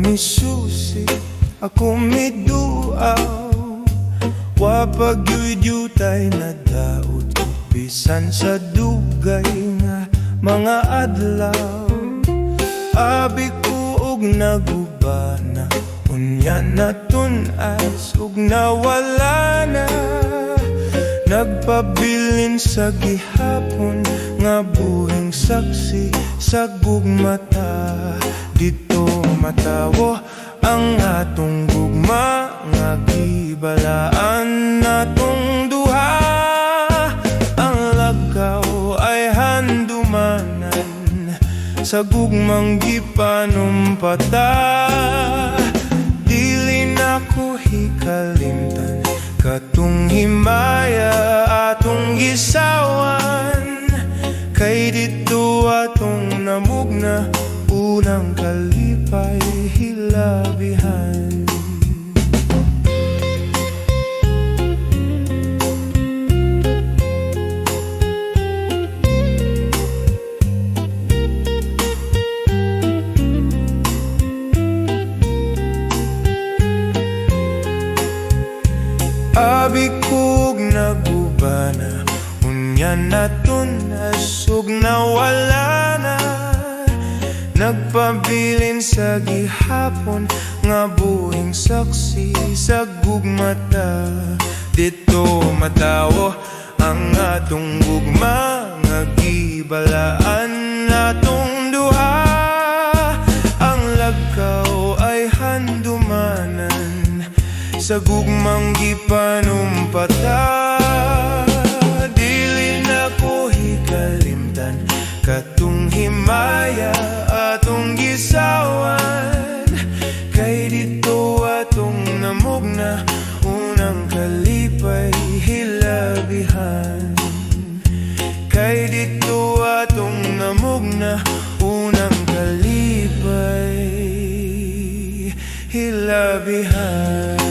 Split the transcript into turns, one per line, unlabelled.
misusi, ako miduaw. Wapagyuy-yutay na daot, bisan sa dugay nga mga adlaw. Abi ko og nagubana, unya naton as ug nawala na. Nagpabilin sa gihapon nga buhing saksi sa gugmata. Dito matawo ang atong gugma nga gibalaan natong duha. Ang lagaw ay handumanan sa gugmang gipanumpata. Dili na ko hikalimtan katong himaya atong gisawan. Kay dito atong namugna, unang kalipay hilabihan. Abi kog nagubana, unya naton asog nawala na. Nagpabilin sa gihapon nga buhing saksi sa gugmata. Dito matawo ang atong gugma nga gibalaan natong duha. Ang lagaw ay handumanan sa gugmang gipanumpata. Dili na ko hikalimtan katong himaya atong gisawan. Kay dito atong namugna, unang kalipay hilabihan. Kay dito atong namugna, unang kalipay hilabihan.